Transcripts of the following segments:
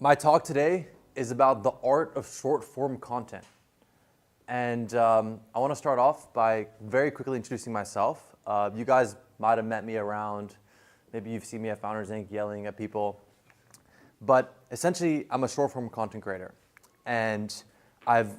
My talk today is about the art of short-form content. And I want to start off by very quickly introducing myself. You guys might have met me around, maybe you've seen me at Founders Inc. yelling at people. But essentially, I'm a short-form content creator. And I've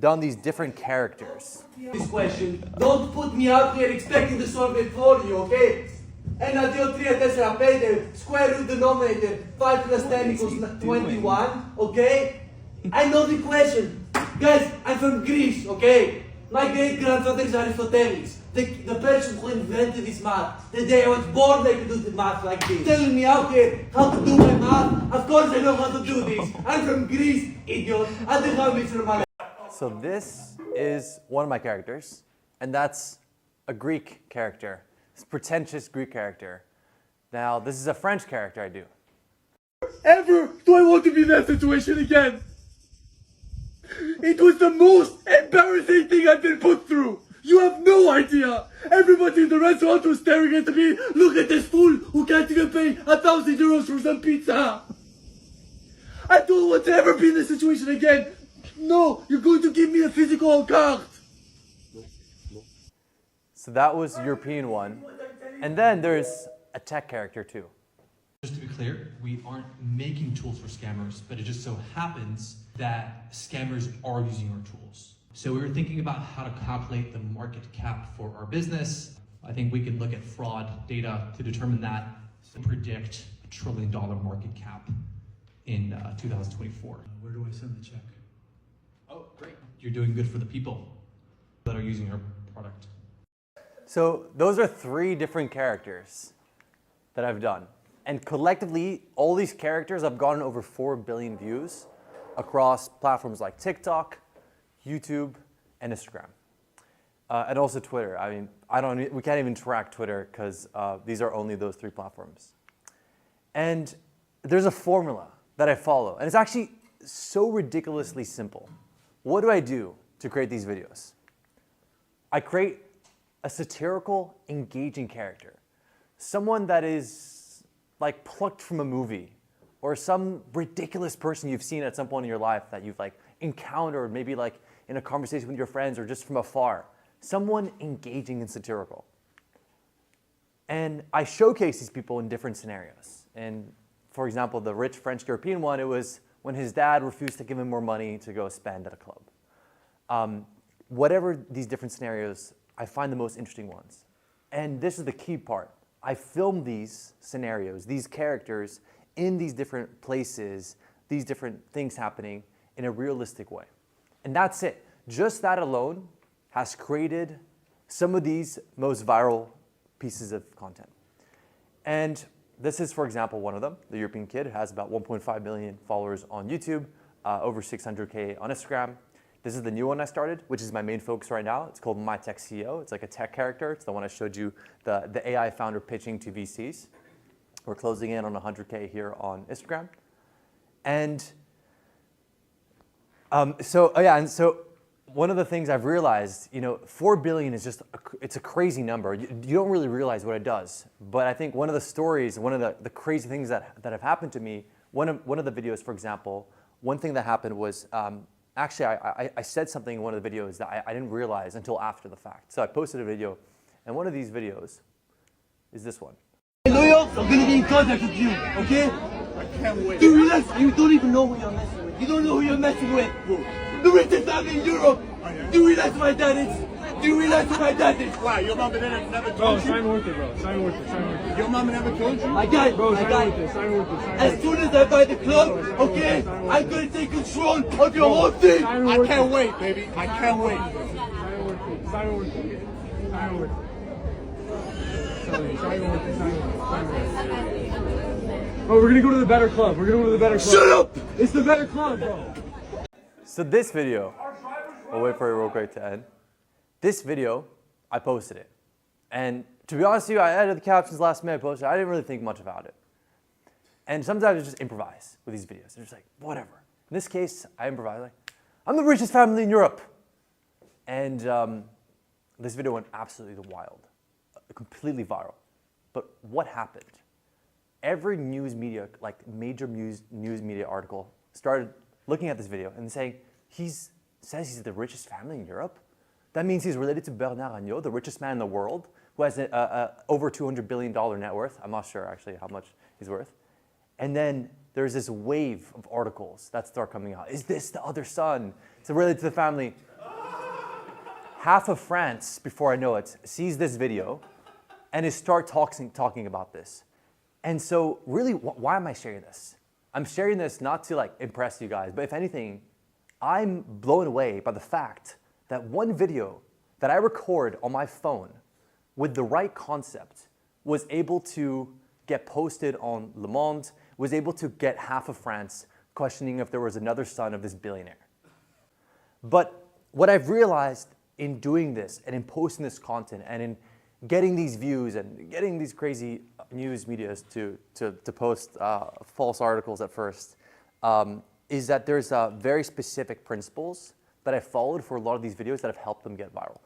done these different characters. This question, don't put me up here expecting to solve it for you, okay? And until 3 and 10 square root denominator, 5 plus 10 equals 21, okay? I know the question. Guys, I'm from Greece, okay? My great-grandfather is Aristoteles, the person who invented this math. The day I was born, I could do the math like this. Telling me out here how to do my math? Of course I know how to do this. I'm from Greece, idiot. I don't know it's from my... So this is one of my characters, and that's a Greek character. It's a pretentious Greek character. Now, this is a French character I do. Ever do I want to be in that situation again? It was the most embarrassing thing I've been put through. You have no idea. Everybody in the restaurant was staring at me. Look at this fool who can't even pay 1,000 euros for some pizza. I don't want to ever be in this situation again. No, you're going to give me a physical card. So that was the European one. And then there's a tech character too. Just to be clear, we aren't making tools for scammers, but it just so happens that scammers are using our tools. So we were thinking about how to calculate the market cap for our business. I think we can look at fraud data to determine that and predict $1 trillion market cap in 2024. Where do I send the check? Oh, great. You're doing good for the people that are using our product. So those are 3 different characters that I've done. And collectively, all these characters have gotten over 4 billion views across platforms like TikTok, YouTube, and Instagram. And also Twitter. I mean, we can't even track Twitter because these are only those 3 platforms. And there's a formula that I follow. And it's actually so ridiculously simple. What do I do to create these videos? I create a satirical, engaging character. Someone that is like plucked from a movie, or some ridiculous person you've seen at some point in your life that you've like encountered, maybe like in a conversation with your friends or just from afar. Someone engaging and satirical. And I showcase these people in different scenarios. And for example, the rich French European one, it was when his dad refused to give him more money to go spend at a club. Whatever these different scenarios, I find the most interesting ones. And this is the key part. I film these scenarios, these characters, in these different places, these different things happening in a realistic way. And that's it. Just that alone has created some of these most viral pieces of content. And this is, for example, one of them. The European kid has about 1.5 million followers on YouTube, over 600K on Instagram. This is the new one I started, which is my main focus right now. It's called My Tech CEO. It's like a tech character. It's the one I showed you, the AI founder pitching to VCs. We're closing in on 100K here on Instagram. And so one of the things I've realized, 4 billion is just, it's a crazy number. You don't really realize what it does. But I think one of the stories, one of the crazy things that have happened to me, one of the videos, for example, one thing that happened was, actually, I said something in one of the videos that I didn't realize until after the fact. So I posted a video, and one of these videos is this one. Loyal, I'm gonna be in contact with you, okay? I can't wait. Do you realize you don't even know who you're messing with? You don't know who you're messing with, bro. The richest family in Europe. Do you realize who my dad is? Do you realize who my dad is? Why? Your mom and never told Bro, you? sign with it, bro. Sign with it, sign with it. Your mom never told you? My guy, Bro, my sign guy. with it, sign with it, sign As with it. soon as I buy the club, okay, I'm gonna take control of your whole thing. Sign I with can't it. wait, baby. I can't wait. Sign with it, sign with it. Sign with it. Sign with it, sign with it, sign with it. Bro, we're gonna go to the better club. We're gonna go to the better club. Shut up! It's the better club, bro. So this video, I'll wait for it real quick to end. This video, I posted it. And to be honest with you, I edited the captions last minute, I posted it. I didn't really think much about it. And sometimes I just improvise with these videos. They're just like, whatever. In this case, I improvise like, I'm the richest family in Europe. And this video went absolutely wild, completely viral. But what happened? every news media, like major news media article, started looking at this video and saying, says he's the richest family in Europe? That means he's related to Bernard Arnault, the richest man in the world, who has over $200 billion net worth. I'm not sure actually how much he's worth. And then there's this wave of articles that start coming out. Is this the other son? It's related to the family. Half of France, before I know it, sees this video and is start talking about this. And so really, why am I sharing this? I'm sharing this not to like impress you guys, but if anything, I'm blown away by the fact that one video that I record on my phone with the right concept was able to get posted on Le Monde, was able to get half of France questioning if there was another son of this billionaire. But what I've realized in doing this and in posting this content and in getting these views and getting these crazy news medias to post false articles at first is that there's very specific principles that I followed for a lot of these videos that have helped them get viral.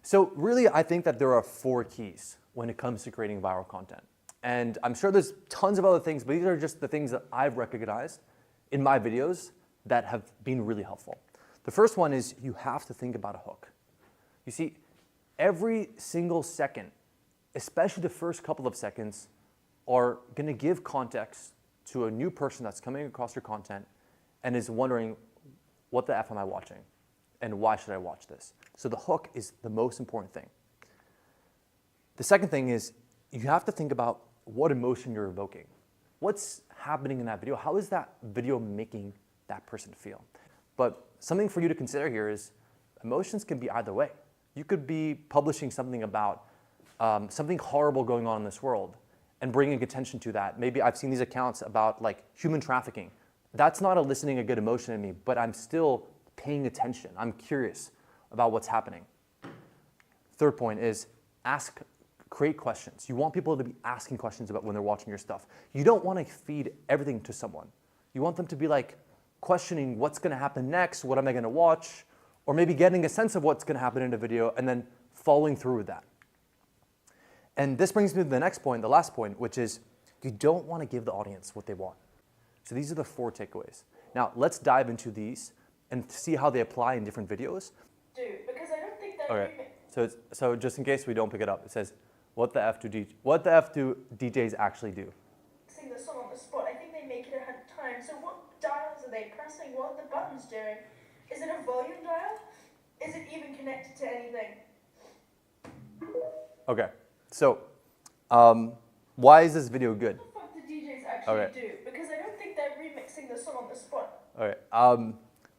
So really, I think that there are 4 keys when it comes to creating viral content. And I'm sure there's tons of other things, but these are just the things that I've recognized in my videos that have been really helpful. The first one is you have to think about a hook. You see, every single second, especially the first couple of seconds, are going to give context to a new person that's coming across your content and is wondering, what the F am I watching? And why should I watch this? So the hook is the most important thing. The second thing is you have to think about what emotion you're evoking. What's happening in that video? How is that video making that person feel? But something for you to consider here is emotions can be either way. You could be publishing something about something horrible going on in this world and bringing attention to that. Maybe I've seen these accounts about like human trafficking. That's not eliciting a good emotion in me, but I'm still paying attention. I'm curious about what's happening. Third point is create questions. You want people to be asking questions about when they're watching your stuff. You don't want to feed everything to someone. You want them to be like questioning what's going to happen next, what am I going to watch, or maybe getting a sense of what's going to happen in a video and then following through with that. And this brings me to the next point, the last point, which is you don't want to give the audience what they want. So these are the 4 takeaways. Now let's dive into these and see how they apply in different videos. Because I don't think that Okay, so just in case we don't pick it up, it says, what the F do DJs actually do? Sing the song on the spot. I think they make it 100 times. So what dials are they pressing? What are the buttons doing? Is it a volume dial? Is it even connected to anything? Okay, so why is this video good? What the fuck do DJs actually do? Because I don't think they're remixing the song on the spot. Okay,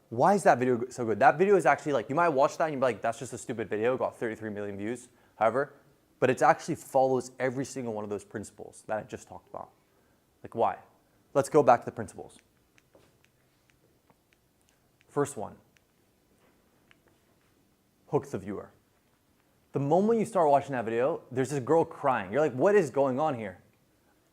why is that video so good? That video is actually like, you might watch that and you'd be like, that's just a stupid video, got 33 million views, however, but it actually follows every single one of those principles that I just talked about. Like why? Let's go back to the principles. First one, hook the viewer. The moment you start watching that video, there's this girl crying. You're like, what is going on here?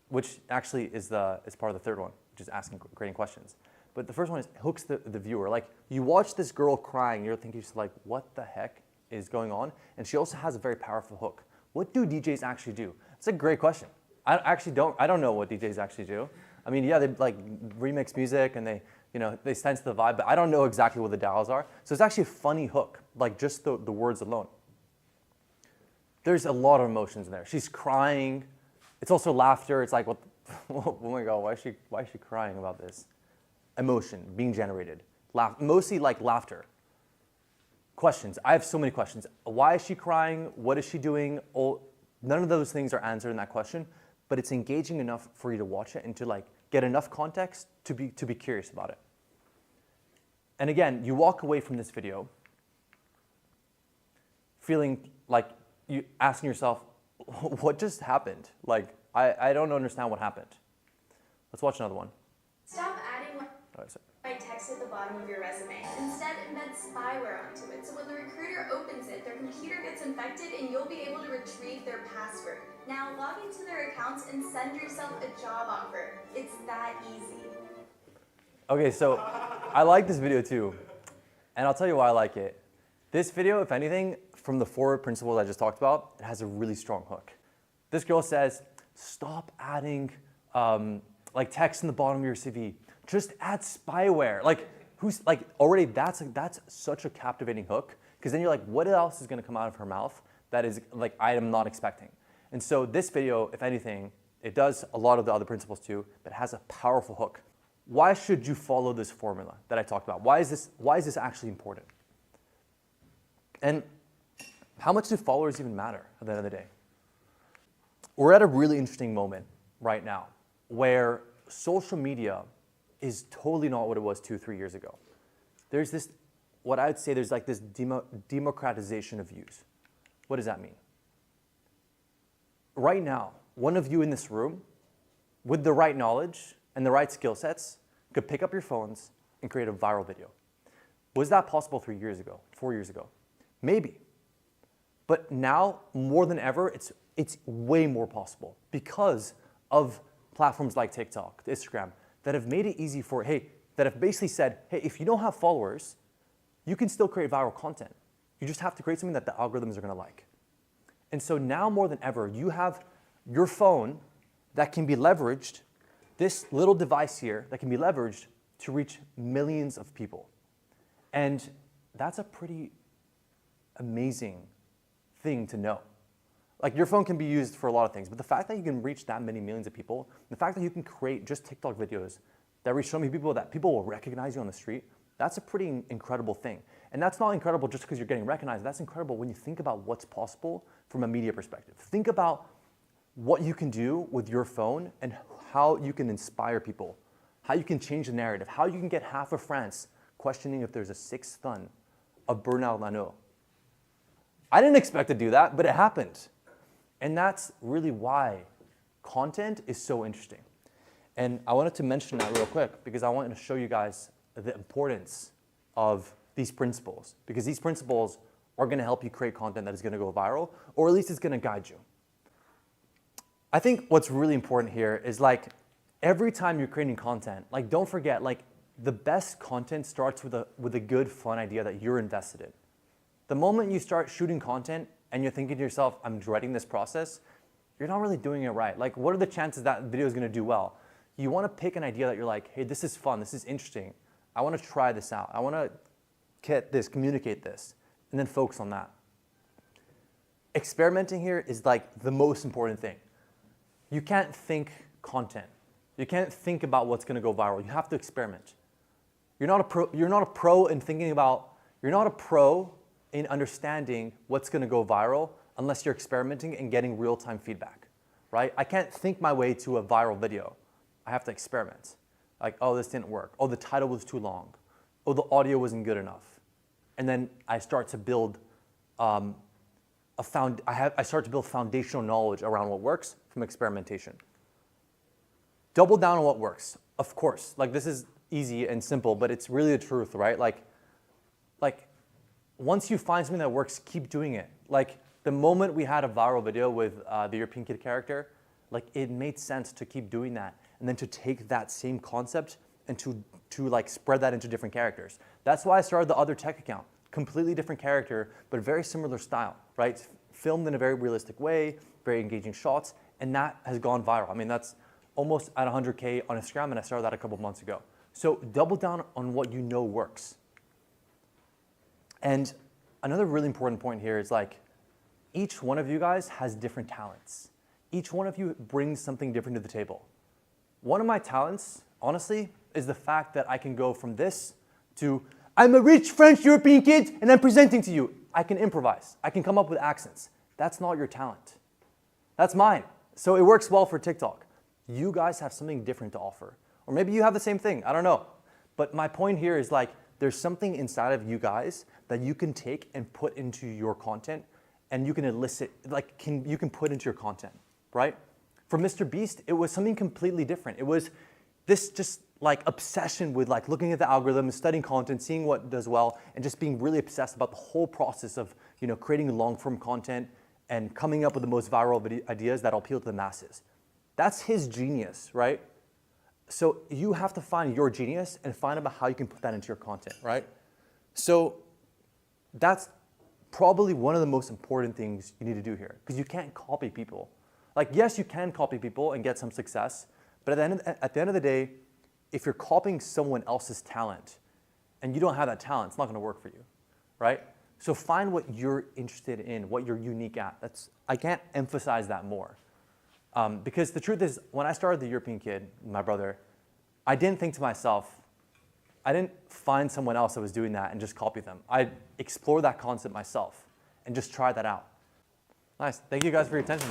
Which actually is part of the third one, which is creating questions. But the first one is hooks the viewer. Like you watch this girl crying, you're thinking just like, what the heck is going on? And she also has a very powerful hook. What do DJs actually do? It's a great question. I don't know what DJs actually do. I mean, yeah, they like remix music and they sense the vibe, but I don't know exactly what the dials are. So it's actually a funny hook, like just the words alone. There's a lot of emotions in there. She's crying. It's also laughter. It's like, what? Oh my God, why is she crying about this? Emotion being generated. Mostly like laughter. Questions. I have so many questions. Why is she crying? What is she doing? None of those things are answered in that question, but it's engaging enough for you to watch it and to like get enough context to be curious about it. And again, you walk away from this video feeling like you asking yourself, what just happened? Like, I don't understand what happened. Let's watch another one. Stop adding white text at the bottom of your resume. Instead, embed spyware onto it, so when the recruiter opens it, their computer gets infected and you'll be able to retrieve their password. Now log into their accounts and send yourself a job offer. It's that easy. Okay, so I like this video too, and I'll tell you why I like it. This video, if anything, from the 4 principles I just talked about, it has a really strong hook. This girl says, stop adding like text in the bottom of your CV. Just add spyware. Like who's like already that's such a captivating hook because then you're like, what else is going to come out of her mouth that is like I am not expecting. And so this video, if anything, it does a lot of the other principles too, but has a powerful hook. Why should you follow this formula that I talked about? Why is this actually important? And how much do followers even matter at the end of the day? We're at a really interesting moment right now where social media is totally not what it was 2-3 years ago. There's this, what I would say, there's like this democratization of views. What does that mean? Right now, one of you in this room, with the right knowledge and the right skill sets, could pick up your phones and create a viral video. Was that possible 3 years ago, 4 years ago? Maybe. But now, more than ever, it's way more possible because of platforms like TikTok, Instagram, that have made it easy for, that have basically said, hey, if you don't have followers, you can still create viral content. You just have to create something that the algorithms are going to like. And so now more than ever, you have your phone that can be leveraged, this little device here that can be leveraged to reach millions of people. And that's a pretty amazing thing to know. Like your phone can be used for a lot of things, but the fact that you can reach that many millions of people, the fact that you can create just TikTok videos that reach so many people that people will recognize you on the street, that's a pretty incredible thing. And that's not incredible just because you're getting recognized. That's incredible when you think about what's possible from a media perspective. Think about what you can do with your phone and how you can inspire people, how you can change the narrative, how you can get half of France questioning if there's a sixth son of Bernard Lano. I didn't expect to do that, but it happened. And that's really why content is so interesting. And I wanted to mention that real quick because I wanted to show you guys the importance of these principles, because these principles are going to help you create content that is going to go viral, or at least it's going to guide you. I think what's really important here is like every time you're creating content, like don't forget, like the best content starts with a good, fun idea that you're invested in. The moment you start shooting content and you're thinking to yourself, I'm dreading this process, you're not really doing it right. Like, what are the chances that video is going to do well? You want to pick an idea that you're like, hey, this is fun, this is interesting. I want to try this out. I want to get this, communicate this, and then focus on that. Experimenting here is like the most important thing. You can't think content. You can't think about what's going to go viral. You have to experiment. You're not a pro in thinking about, you're not a pro in understanding what's going to go viral unless you're experimenting and getting real-time feedback, right? I can't think my way to a viral video. I have to experiment. Like, oh, this didn't work. Oh, the title was too long. Oh, the audio wasn't good enough. And then I start to build I start to build foundational knowledge around what works from experimentation. Double down on what works, of course. Like, this is easy and simple, but it's really the truth, right? Like once you find something that works, keep doing it. Like the moment we had a viral video with the European kid character, like it made sense to keep doing that and then to take that same concept and to like spread that into different characters. That's why I started the Other Tech account. Completely different character, but very similar style, right? Filmed in a very realistic way, very engaging shots, and that has gone viral. I mean, that's almost at 100K on Instagram, and I started that a couple months ago. So double down on what you know works. And another really important point here is like, each one of you guys has different talents. Each one of you brings something different to the table. One of my talents, honestly, is the fact that I can go from this to, I'm a rich French European kid and I'm presenting to you. I can improvise. I can come up with accents. That's not your talent. That's mine. So it works well for TikTok. You guys have something different to offer. Or maybe you have the same thing. I don't know. But my point here is like, there's something inside of you guys that you can take and put into your content and you can elicit, like you can put into your content, right? For Mr. Beast, it was something completely different. It was this just like obsession with like looking at the algorithm, studying content, seeing what does well, and just being really obsessed about the whole process of, you know, creating long-form content and coming up with the most viral ideas that appeal to the masses. That's his genius, right? So you have to find your genius and find out how you can put that into your content, right? So that's probably one of the most important things you need to do here, because you can't copy people. Like, yes, you can copy people and get some success, But at the end of the day, if you're copying someone else's talent and you don't have that talent, it's not going to work for you, right? So find what you're interested in, what you're unique at. I can't emphasize that more. Because the truth is, when I started the European Kid, my brother, I didn't think to myself, I didn't find someone else that was doing that and just copy them. I explored that concept myself and just tried that out. Nice. Thank you guys for your attention.